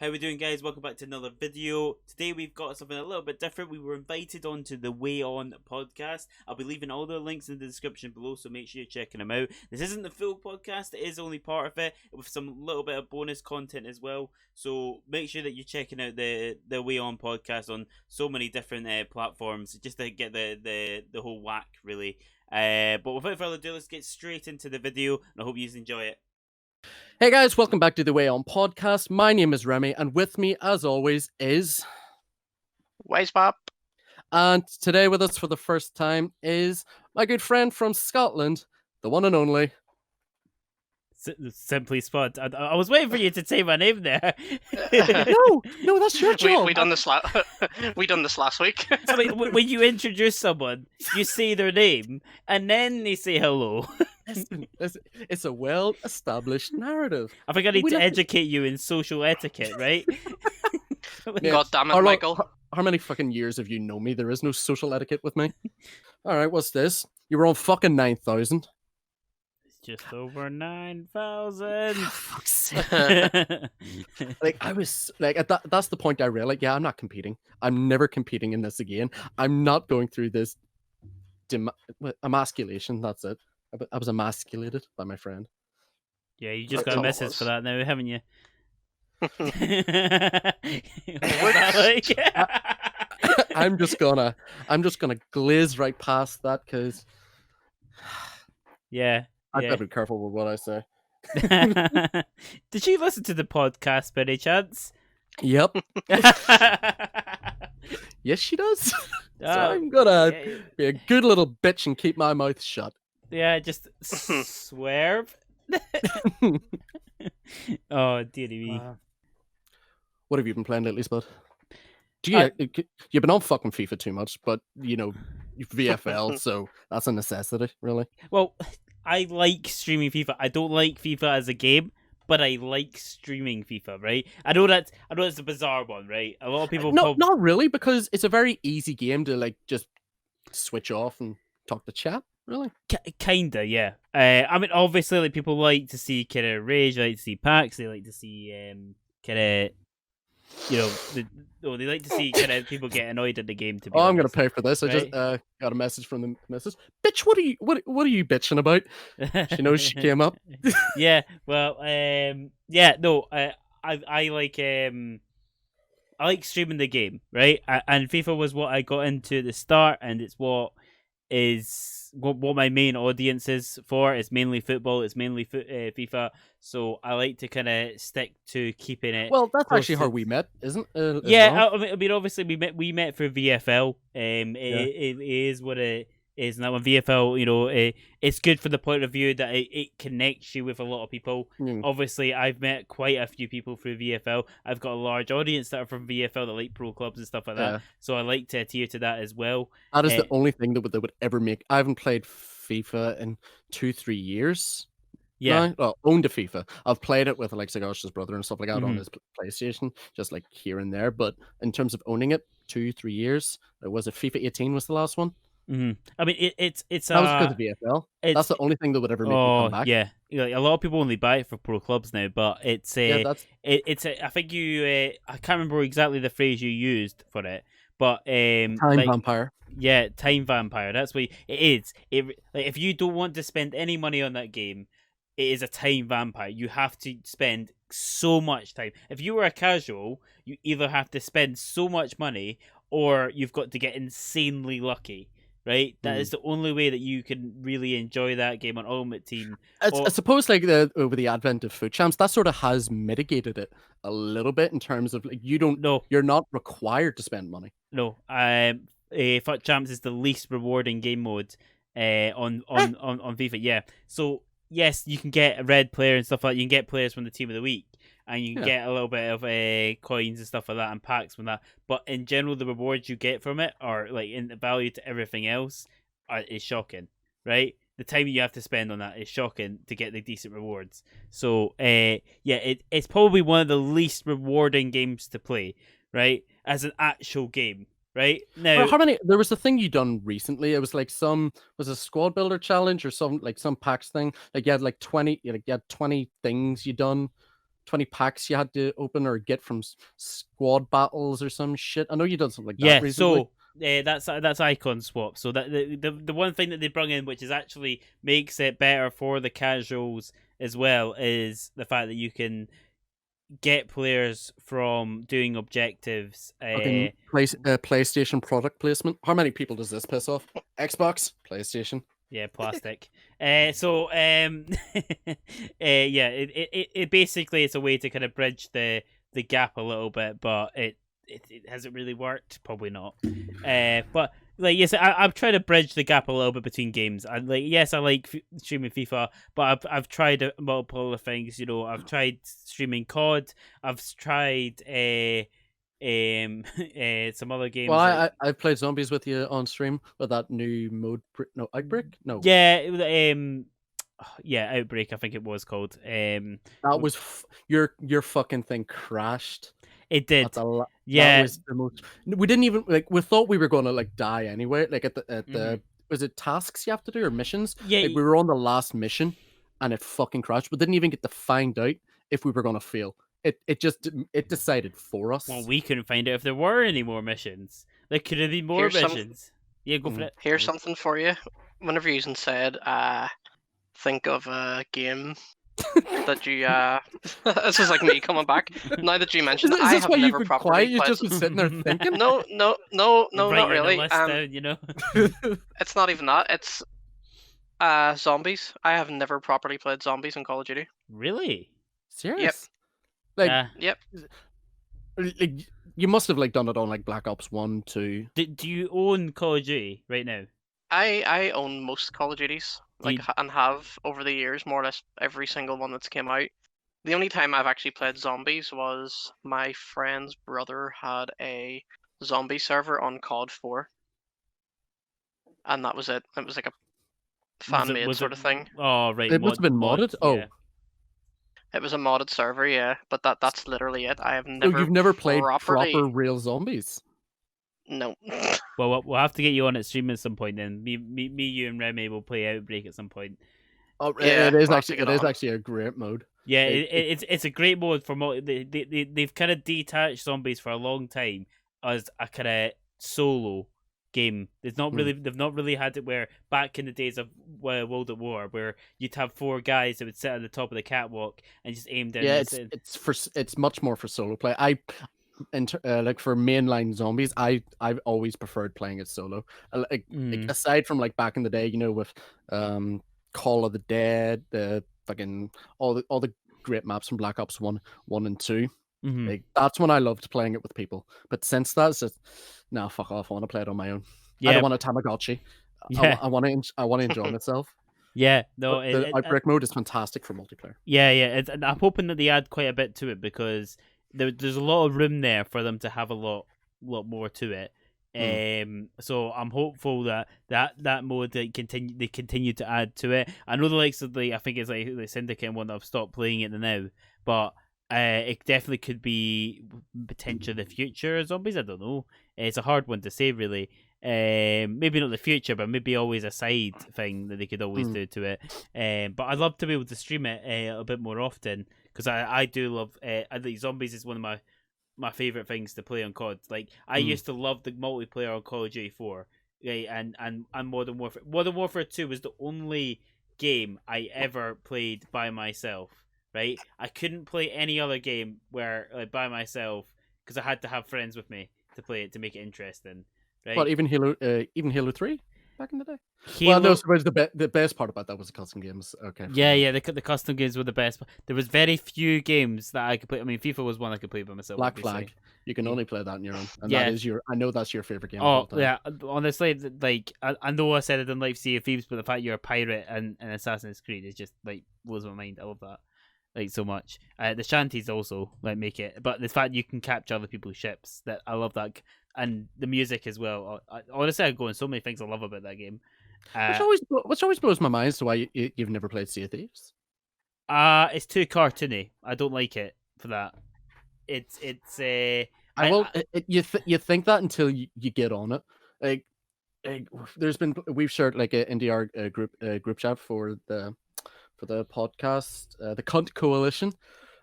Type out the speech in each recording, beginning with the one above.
How we doing, guys? Welcome back to another video. Today we've got something a little bit different. We were invited onto the Way On podcast. I'll be leaving all the links in the description below, so make sure you're checking them out. This isn't the full podcast, it is only part of it, with some little bit of bonus content as well. So make sure that you're checking out the Way On podcast on so many different platforms, just to get the whole whack, really. But without further ado, let's get straight into the video, and I hope you enjoy it. Hey guys, welcome back to the Way On podcast. My name is Remy, and with me, as always, is Wisepop. And today with us for the first time is my good friend from Scotland, the one and only Simply Spud. I was waiting for you to say my name there. No, that's your job. We done this last week. I mean, when you introduce someone, you say their name and then they say hello. It's a well-established narrative. I think I need to educate you in social etiquette, right? Yeah. God damn it, Michael. How many fucking years have you known me? There is no social etiquette with me. All right, what's this? You were on fucking 9,000. Just over 9,000. Fuck's sake. I was like, that's the point I realized. Yeah, I'm not competing. I'm never competing in this again. I'm not going through this emasculation. That's it. I was emasculated by my friend. Yeah, you just got a message for that now, haven't you? I'm just gonna glaze right past that because yeah. I better be careful with what I say. Did you listen to the podcast by any chance? Yep. Yes, she does. So I'm gonna be a good little bitch and keep my mouth shut. Yeah, just swerve. Oh, dearie me. What have you been playing lately, Spud? You've been on fucking FIFA too much, but VFL, so that's a necessity, really. Well, I like streaming FIFA. I don't like FIFA as a game, but I like streaming FIFA, right? I know that's a bizarre one, right? A lot of people not really, because it's a very easy game to like just switch off and talk to chat, really. Kinda, yeah. I mean, obviously, like people like to see kind of rage, they like to see packs, they like to see kind of. They like to see kind of people get annoyed at the game. To be honest, I'm gonna pay for this. right? I just got a message from the missus. Bitch, what are you bitching about? She knows she came up. Yeah, well, yeah, no, I like streaming the game, right? And FIFA was what I got into at the start, and it's what my main audience is for. It's mainly football. It's mainly FIFA. So I like to kind of stick to keeping it. Well, that's actually how we met, isn't it? Yeah, well? I mean, obviously we met for VFL. It is what it is now. On VFL, it's good from the point of view that it connects you with a lot of people. Obviously, I've met quite a few people through VFL. I've got a large audience that are from VFL that like pro clubs and stuff like that. So I like to adhere to that as well. That is the only thing that would ever make. I haven't played FIFA in 2-3 years. Yeah, well, owned a FIFA. I've played it with like Sagash's brother and stuff like that on his PlayStation, just like here and there. But in terms of owning it, 2-3 years. Was it FIFA 18 was the last one? I mean, it's that was because of VFL. That's the only thing that would ever make me come back. Yeah, like, a lot of people only buy it for pro clubs now, but it's I think I can't remember exactly the phrase you used for it, but time vampire. Yeah, time vampire. That's what it is. If you don't want to spend any money on that game, it is a time vampire. You have to spend so much time. If you were a casual, you either have to spend so much money or you've got to get insanely lucky, right? That is the only way that you can really enjoy that game on Ultimate Team. I suppose like over the advent of Foot Champs, that sort of has mitigated it a little bit in terms of like you're not required to spend money. No, Foot Champs is the least rewarding game mode on FIFA. Yeah, so yes, you can get a red player and stuff like that. You can get players from the team of the week, and you can get a little bit of coins and stuff like that and packs from that. But in general, the rewards you get from it are like in the value to everything else is shocking, right? The time you have to spend on that is shocking to get the decent rewards. So it's probably one of the least rewarding games to play, right? As an actual game. Right now, how many? There was a thing you done recently. It was like was a squad builder challenge or some packs thing. Like you had like 20, you had 20 things you done 20 packs you had to open or get from squad battles or some shit. I know you done something like that Yeah, recently. so that's icon swap. So that the one thing that they brought in, which is actually makes it better for the casuals as well, is the fact that you can get players from doing objectives. Fucking PlayStation product placement. How many people does this piss off? Xbox, PlayStation. Yeah, plastic. Yeah, it basically it's a way to kind of bridge the gap a little bit, but it hasn't really worked. Probably not. But like yes, I've tried to bridge the gap a little bit between games. I like streaming FIFA, but I've tried multiple other things. You know, I've tried streaming COD. I've tried some other games. Well, I've played zombies with you on stream with that new mode. No, Outbreak. No, yeah, Outbreak. I think it was called. that was your fucking thing crashed. It did. Yeah, that was the most. We didn't even like. We thought we were gonna like die anyway. Like at the was it tasks you have to do or missions? Yeah, like, we were on the last mission, and it fucking crashed. We didn't even get to find out if we were gonna fail. It just decided for us. Well, we couldn't find out if there were any more missions. There could have been more missions. Yeah, go for it. Here's something for you. Whenever you said, think of a game that you this is like me coming back. Now that you mentioned, is I this have why you've never been properly quiet? You've played. just been sitting there thinking. No, not really. Down, you know. It's not even that. It's zombies. I have never properly played zombies in Call of Duty. Really? Serious? Like, yep. Like, you must have like done it on like Black Ops 1, 2. Do you own Call of Duty right now? I own most Call of Duties, and have over the years, more or less every single one that's came out. The only time I've actually played zombies was my friend's brother had a zombie server on COD 4, and that was it. It was like a fan-made sort of thing. Oh right, it must have been modded. Yeah. It was a modded server, yeah, but that's literally it. I have never. Oh, you've never played properly... proper real zombies? No. Well, we'll have to get you on at stream at some point. Then me, you, and Remy will play Outbreak at some point. Oh, yeah, it is actually a great mode. Yeah, it's a great mode for they've kind of detached zombies for a long time as a kind of solo game. They've not really had it where back in the days of World at War, where you'd have 4 guys that would sit at the top of the catwalk and just aim down. Yeah, it's much more for solo play. Like for mainline zombies, I've always preferred playing it solo. Like, aside from like back in the day, you know, with Call of the Dead, the fucking all the great maps from Black Ops 1 and 2. Like, that's when I loved playing it with people. But since that, it's just, no, fuck off. I want to play it on my own. Yeah. I don't want a Tamagotchi. Yeah. I want to enjoy myself. Yeah, no, the Outbreak mode is fantastic for multiplayer. Yeah, and I'm hoping that they add quite a bit to it because there's a lot of room there for them to have a lot more to it. So I'm hopeful that mode they continue to add to it. I know the likes of I think it's like the Syndicate one that I've stopped playing it now, but it definitely could be potentially the future of zombies. I don't know. It's a hard one to say, really. Maybe not the future, but maybe always a side thing that they could always do to it. But I'd love to be able to stream it a bit more often because I do love. I think zombies is one of my favorite things to play on COD. Like I used to love the multiplayer on Call of Duty 4, right? And Modern Warfare. Modern Warfare 2 was the only game I ever played by myself. Right, I couldn't play any other game where by myself because I had to have friends with me to play it to make it interesting. Right? But even Halo 3 back in the day. Well, no, suppose the best part about that was the custom games. Okay. Yeah, the custom games were the best. There was very few games that I could play. I mean, FIFA was one I could play by myself. Black Flag, you can only play that on your own, and that is I know that's your favorite game. Oh yeah, honestly, like I know I said I didn't like Sea of Thieves, but the fact you're a pirate and Assassin's Creed is just like blows my mind. I love that. Like so much. The shanties also like make it, but the fact you can capture other people's ships, that I love that, and the music as well. Honestly, I go on so many things I love about that game. Which always blows my mind as to why you've never played Sea of Thieves. It's too cartoony. I don't like it for that. It's you think that until you get on it. Like we've shared like an NDR group chat for the podcast, the Cunt Coalition,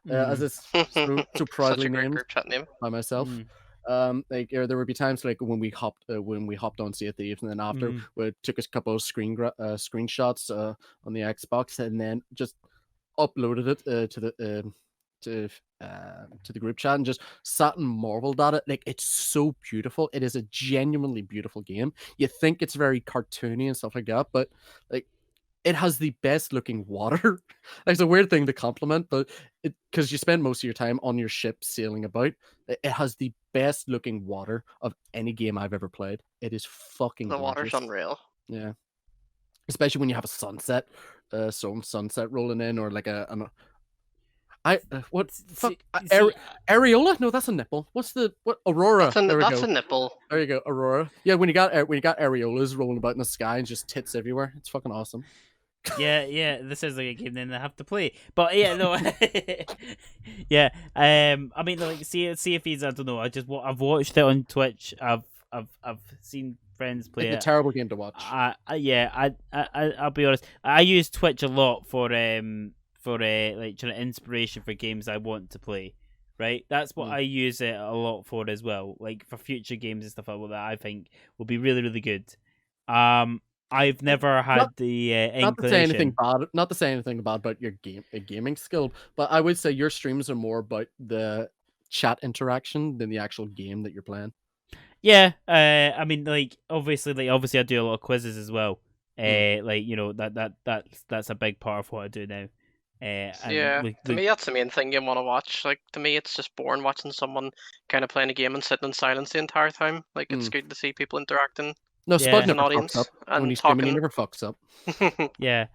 as it's so Such proudly a great named group chat name. by myself. Like there would be times like when we hopped on Sea of Thieves, and then after we took a couple of screenshots on the Xbox, and then just uploaded it to the group chat and just sat and marveled at it. Like, it's so beautiful. It is a genuinely beautiful game. You think it's very cartoony and stuff like that, but like, it has the best looking water. It's a weird thing to compliment, but because you spend most of your time on your ship sailing about, it has the best looking water of any game I've ever played. It is fucking The gorgeous. water's unreal. Yeah, especially when you have a sunset rolling in, or like areola? No, that's a nipple. What aurora? That's a nipple. There you go, aurora. Yeah, when you got areolas rolling about in the sky and just tits everywhere, it's fucking awesome. Yeah, this is like a game then I have to play. But yeah, no, yeah. I mean, like, Sea of Thieves, I don't know. I've watched it on Twitch. I've seen friends play It's a terrible game to watch. I'll be honest. I use Twitch a lot for like trying to inspiration for games I want to play. Right, that's what I use it a lot for as well. Like for future games and stuff like that, I think will be really, really good. I've never had the inclination. Not to say anything bad about your gaming skill, but I would say your streams are more about the chat interaction than the actual game that you're playing. Yeah, I mean, like obviously I do a lot of quizzes as well. Like, you know, that's a big part of what I do now. To me, that's the main thing you want to watch. Like, to me, it's just boring watching someone kind of playing a game and sitting in silence the entire time. Like, it's good to see people interacting. No, Spud never fucks up. When he's streaming, he never fucks up. Yeah,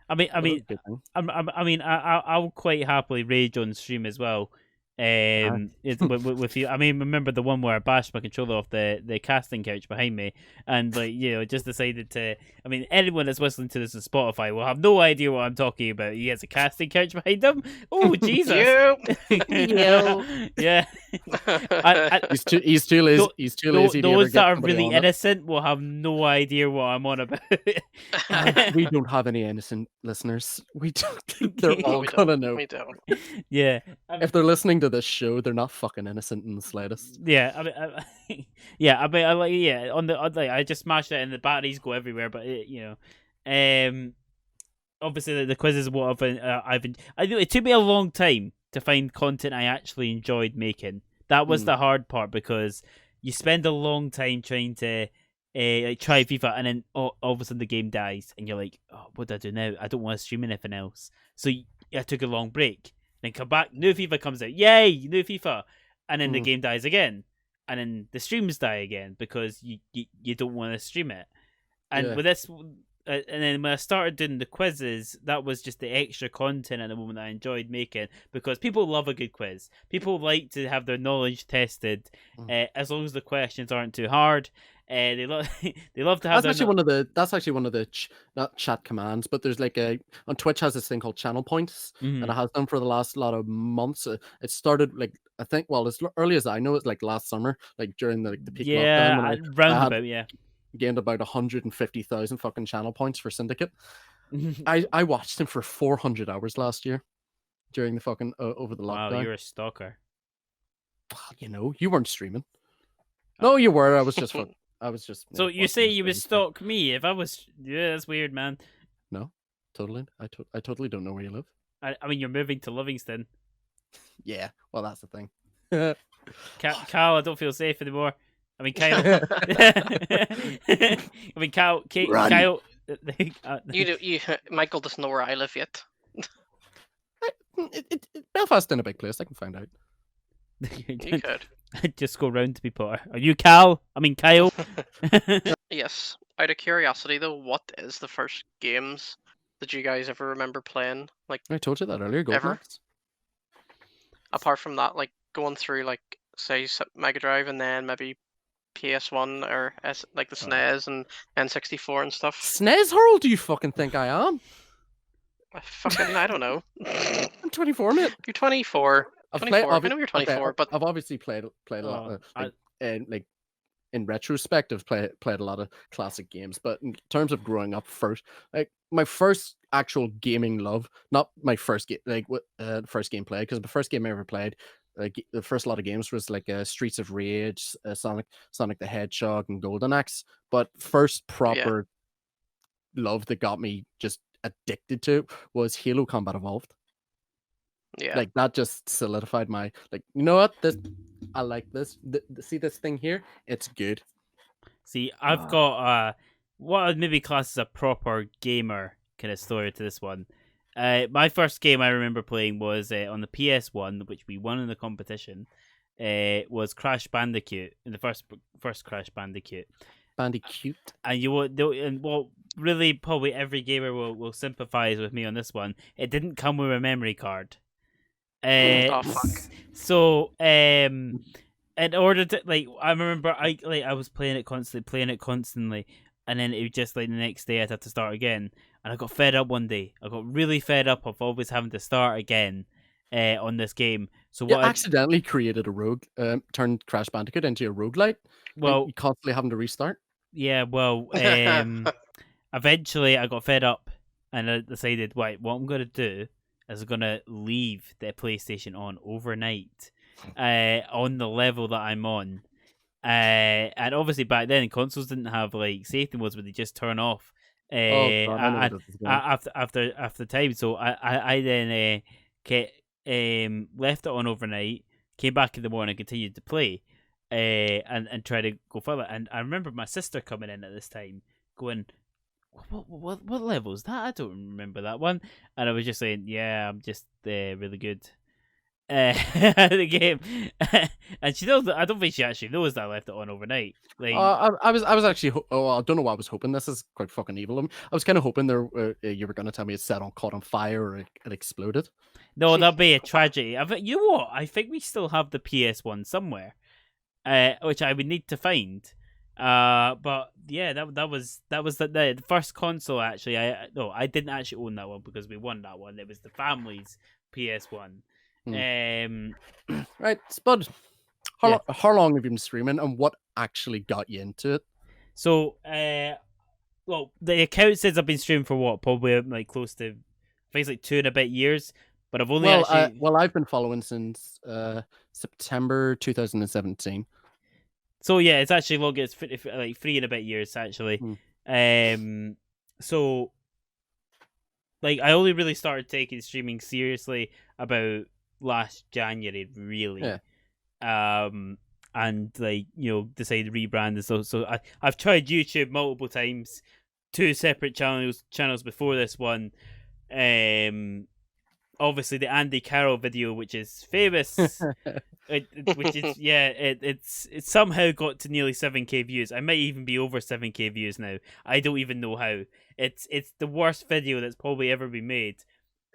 I'll quite happily rage on stream as well. With you, I mean, remember the one where I bashed my controller off the casting couch behind me, and like, you know, just decided to. I mean, anyone that's listening to this on Spotify will have no idea what I'm talking about. He has a casting couch behind him. Oh Jesus! Yeah. He's too lazy. He's too lazy. Those that are really innocent will have no idea what I'm on about. We don't have any innocent listeners. We don't. They're all gonna know. We don't. Yeah. If they're listening to this show, they're not fucking innocent in the slightest. Yeah, I just smashed it and the batteries go everywhere. But obviously the quiz is what it took me a long time to find content I actually enjoyed making. That was the hard part, because you spend a long time trying to try FIFA, and then all of a sudden the game dies, and you're like, oh, what do I do now? I don't want to stream anything else. So I took a long break. Then come back, new FIFA comes out, yay, new FIFA, and then the game dies again, and then the streams die again because you don't want to stream it. And with this, and then when I started doing the quizzes, that was just the extra content at the moment I enjoyed making, because people love a good quiz. People like to have their knowledge tested, as long as the questions aren't too hard. They love to have. That's actually one of the not chat commands, but there's like on Twitch has this thing called channel points, and it has done for the last lot of months. It started like, I think, well, as early as I know, it's like last summer, like during the peak lockdown. I gained about 150,000 fucking channel points for Syndicate. I watched him for 400 hours last year during the fucking over the lockdown. Wow, you're a stalker. You know, you weren't streaming. No, you were. I was just. So you say you would stalk me if I was? Yeah, that's weird, man. No, totally. I totally don't know where you live. I mean, you're moving to Livingston. Yeah, well, that's the thing. Kyle, I don't feel safe anymore. I mean, Kyle. Kyle. Michael doesn't know where I live yet. Belfast in a big place. I can find out. You could. Just go round to people. Are you Cal? I mean, Kyle. Yes. Out of curiosity, though, what is the first games that you guys ever remember playing? Like, I told you that earlier. Ever? Apart from that, like going through, like, say, Mega Drive, and then maybe PS1 or like the SNES and N64 and stuff. SNES? How old do you fucking think I am? I don't know. I'm 24, mate. You're 24. I know you're 24, but I've obviously played a lot, and like in retrospect, I've played a lot of classic games, but in terms of growing up first, like my first actual gaming love, not my first game, like first game play, because the first game I ever played, like the first lot of games was like Streets of Rage, Sonic the Hedgehog, and Golden Axe. But first proper love that got me just addicted to was Halo Combat Evolved. Yeah. Like that just solidified my like. You know what? I like this. See this thing here? It's good. See, I've got what I'd maybe class as a proper gamer kind of story to this one. My first game I remember playing was on the PS1, which we won in the competition. Was Crash Bandicoot, in the first Crash Bandicoot. Bandicoot. And what really probably every gamer will sympathize with me on this one. It didn't come with a memory card. Oh fuck. So in order to I remember I was playing it constantly, and then it was just like the next day I'd have to start again, and I got fed up one day. I got really fed up of always having to start again on this game. So what accidentally created a rogue, turned Crash Bandicoot into a roguelite. Well, you constantly having to restart. Yeah, well, eventually I got fed up, and I decided, right, what I'm gonna do is I'm gonna leave the PlayStation on overnight, on the level that I'm on, and obviously back then consoles didn't have like safety modes where they just turn off. After time, so I then left it on overnight, came back in the morning, continued to play, and try to go further. And I remember my sister coming in at this time, going, "What level is that? I don't remember that one." And I was just saying, "Yeah, I'm just really good at the game." And she knows. I don't think she actually knows that I left it on overnight. Like, I was actually. I don't know what I was hoping. This is quite fucking evil. I was kind of hoping you were going to tell me it caught on fire or it exploded. No, that'd be a tragedy. You know what? I think we still have the PS1 somewhere, which I would need to find. But yeah, that was the first console. Actually, I didn't actually own that one because we won that one. It was the family's PS1. Right, Spud. How long have you been streaming, and what actually got you into it? So, well, the account says I've been streaming for what, probably like close to, I think it's like 2 and a bit years. But I've only I've been following since September 2017. So yeah, it's actually long. It's like 3 and a bit years actually. So like I only really started taking streaming seriously about last January, really. Yeah. And like decided to rebrand and so I've tried YouTube multiple times, 2 separate channels before this one. Obviously the Andy Carroll video, which is famous, it's somehow got to nearly 7K views. I might even be over 7K views now. I don't even know how. It's the worst video that's probably ever been made,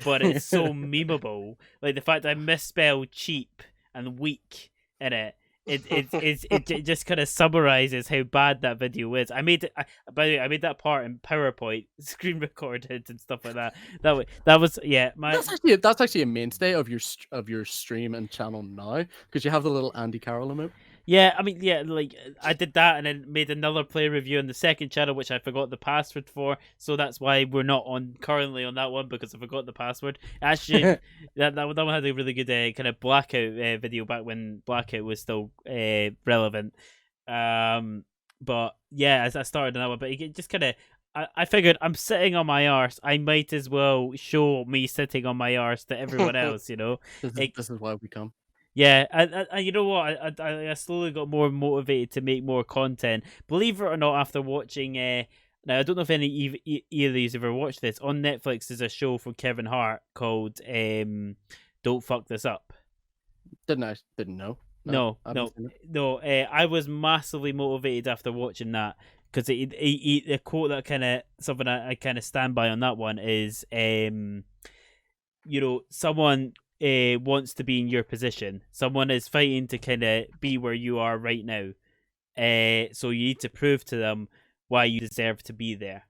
but it's so memeable. Like the fact I misspelled cheap and weak in it. It just kind of summarizes how bad that video is. By the way, I made that part in PowerPoint, screen recorded and stuff like that. That was That's actually a mainstay of your stream and channel now, because you have the little Andy Carroll emote. Yeah, I mean, yeah, like I did that and then made another play review on the second channel, which I forgot the password for. So that's why we're not currently on that one, because I forgot the password. Actually, that one had a really good kind of Blackout video back when Blackout was still relevant. But yeah, as I started another one, but it just kind of. I figured I'm sitting on my arse. I might as well show me sitting on my arse to everyone else. This is why we come. Yeah, and you know what? I slowly got more motivated to make more content. Believe it or not, after watching, now I don't know if either of you ever watched this. On Netflix, there's a show from Kevin Hart called "Don't Fuck This Up." Didn't know. No. I was massively motivated after watching that, because the quote that kind of something I kind of stand by on that one is, someone wants to be in your position. Someone is fighting to kind of be where you are right now. So you need to prove to them why you deserve to be there.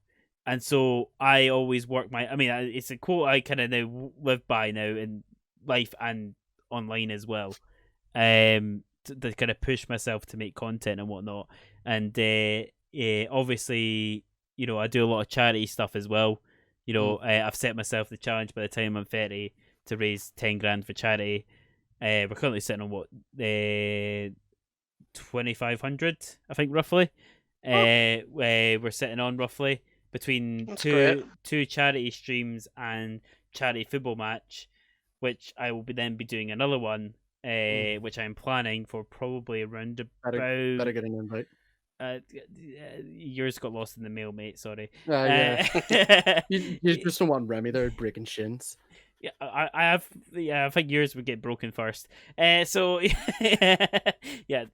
And so I always work it's a quote I kind of now live by now in life and online as well. to kind of push myself to make content and whatnot. And obviously, you know, I do a lot of charity stuff as well. You know, I've set myself the challenge by the time I'm 30 to raise 10 grand for charity. We're currently sitting on what 2,500, I think, roughly. We're sitting on roughly between two charity streams and charity football match, which I will then be doing another one, which I'm planning for probably around about. Better get an invite. Yours got lost in the mail, mate. Sorry. Yeah. you just don't want Remy there breaking shins. Yeah, I have. Yeah, I think yours would get broken first. So yeah.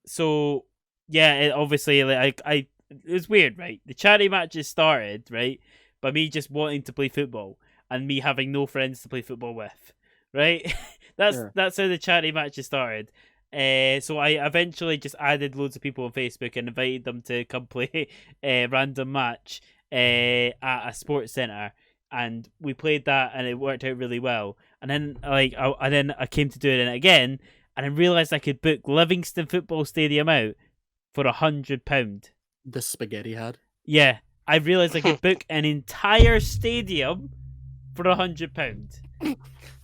So yeah, obviously, like it was weird, right? The charity matches started, right, by me just wanting to play football and me having no friends to play football with, right? That's how the charity matches started. So I eventually just added loads of people on Facebook and invited them to come play a random match at a sports centre, and we played that, and it worked out really well. And then I came to doing it again, and I realised I could book Livingston Football Stadium out for £100. The spaghetti had. Yeah, I realised I could book an entire stadium for £100.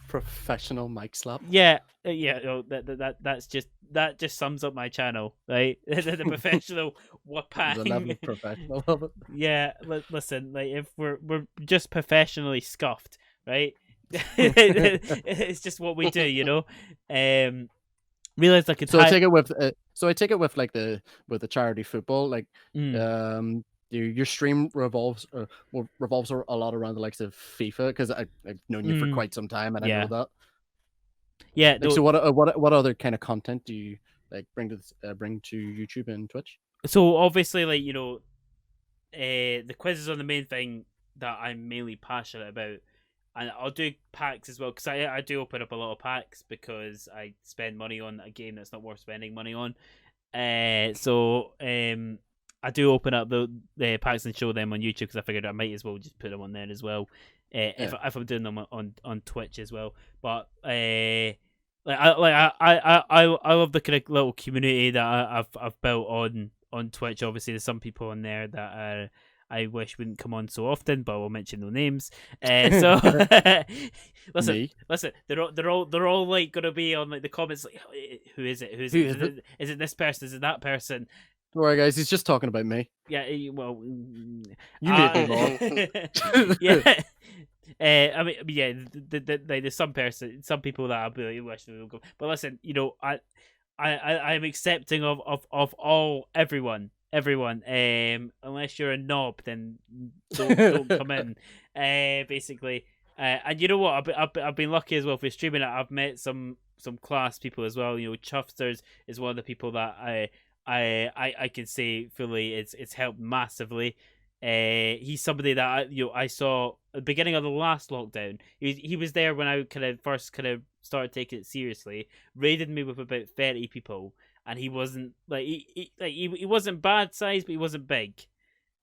Professional mic slap. Yeah. No, that just sums up my channel, right? The professional whapang. The level of professional of it. Yeah, listen, like if we're just professionally scuffed, right? It's just what we do, you know. Realized I could. So I take it with. So I take it with like the charity football, like your stream revolves a lot around the likes of FIFA, because I've known you for quite some time, and I know that. Yeah. Like, so what other kind of content do you like bring to YouTube and Twitch? So obviously, like, you know, the quizzes are the main thing that I'm mainly passionate about, and I'll do packs as well, because I do open up a lot of packs because I spend money on a game that's not worth spending money on. So I do open up the packs and show them on YouTube, because I figured I might as well just put them on there as well. If I'm doing them on Twitch as well. But I love the kind of little community that I've built on Twitch. Obviously, there's some people on there that I wish wouldn't come on so often, but I will mention no names. So listen, they're all like gonna be on like the comments, like, who is it? Is it this person? Is it that person? Don't worry, guys. He's just talking about me. Yeah. Well, you made me wrong. Yeah. I mean, yeah. There's some people that I'll be like, wish they would go. But listen, you know, I'm accepting of all everyone. Unless you're a knob, then don't come in. Basically, and you know what? I've been lucky as well for streaming it. I've met some class people as well. You know, Chuffsters is one of the people that I can say fully it's helped massively. He's somebody that I saw at the beginning of the last lockdown. He was there when I first started taking it seriously. Raided me with about 30 people. And he wasn't like he wasn't bad size, but he wasn't big.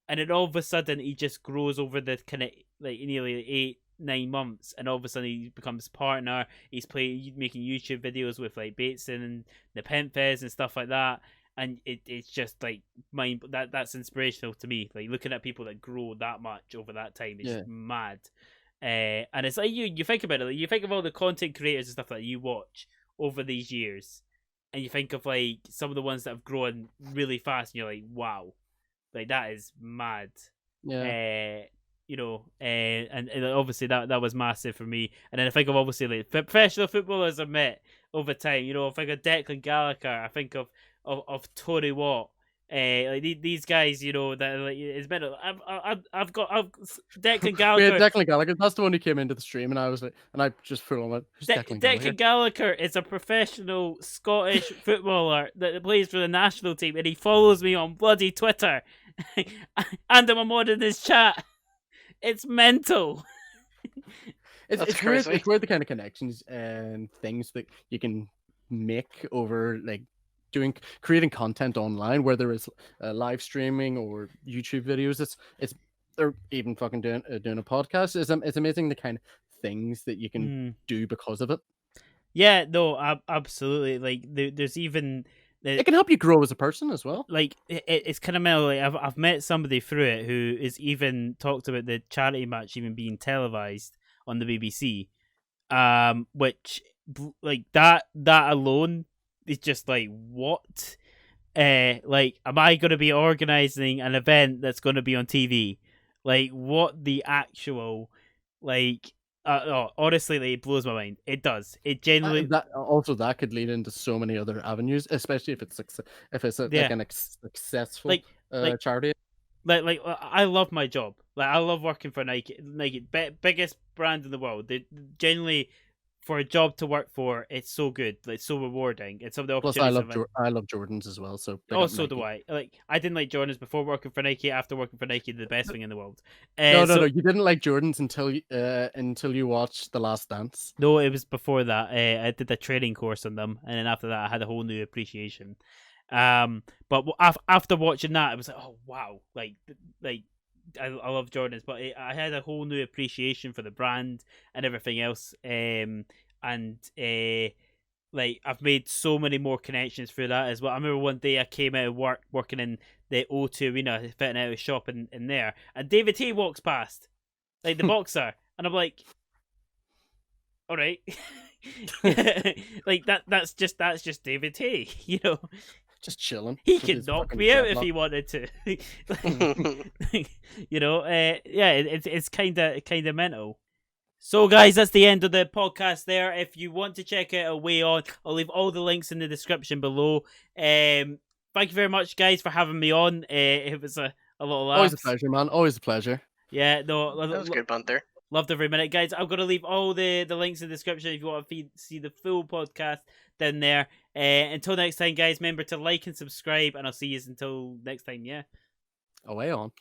And then all of a sudden he just grows over the kind of like nearly 8-9 months, and all of a sudden he becomes partner. He's making YouTube videos with like Bateson and the Pentfez and stuff like that. And it's just like that's inspirational to me. Like looking at people that grow that much over that time is just mad. And it's like you think about it, like you think of all the content creators and stuff that you watch over these years. And you think of like some of the ones that have grown really fast, and you're like, "Wow, like that is mad." Yeah. You know, and obviously that was massive for me. And then I think of obviously like professional footballers I've met over time. You know, I think of Declan Gallagher. I think of Tory Watt. Like these guys, you know, that like it's been. I've Declan Gallagher. Yeah, Declan Gallagher. That's the one who came into the stream, and I was like, and I just full on went, who's Declan Gallagher is a professional Scottish footballer that plays for the national team, and he follows me on bloody Twitter, and I'm on in his chat. It's mental. It's weird. It's weird the kind of connections and things that you can make over like creating content online, whether it's live streaming or YouTube videos. It's or even fucking doing a podcast. It's amazing the kind of things that you can do because of it. Yeah, no, absolutely. Like there's even It can help you grow as a person as well. like it's kind of mellow. Like, I've met somebody through it who is even talked about the charity match even being televised on the BBC, which like that alone is just like what, like am I going to be organizing an event that's going to be on TV? Like what the actual like. Oh, honestly, like, it blows my mind. It does. It genuinely. That could lead into so many other avenues, especially if it's Yeah. like an successful like charity. Like I love my job. Like I love working for Nike. Biggest brand in the world. They genuinely, for a job to work for, it's so good. Like so rewarding. It's some of the Plus, opportunities. I love Jordans as well. So oh, so do I. Like I didn't like Jordans before working for Nike. After working for Nike, the best thing in the world. No. You didn't like Jordans until you watched The Last Dance. No, it was before that. I did a training course on them, and then after that, I had a whole new appreciation. But after watching that, it was like, oh wow, like I love Jordans, but I had a whole new appreciation for the brand and everything else. Like I've made so many more connections through that as well. I remember one day I came out of work working in the O2 Arena, fitting out a shop in there, and David T walks past, like the boxer, and I'm like, all right, like that's just David T, you know. Just chilling. He could knock me out if he wanted to. You know, yeah, it's kind of mental. So, guys, that's the end of the podcast there. If you want to check out A Way On, I'll leave all the links in the description below. Thank you very much, guys, for having me on. It was a lot of laughs. Always a pleasure, man. Always a pleasure. Yeah, no, that was good banter. Loved every minute, guys. I'm going to leave all the links in the description if you want to see the full podcast down there. Until next time, guys, remember to like and subscribe, and I'll see you until next time, yeah? A Way On.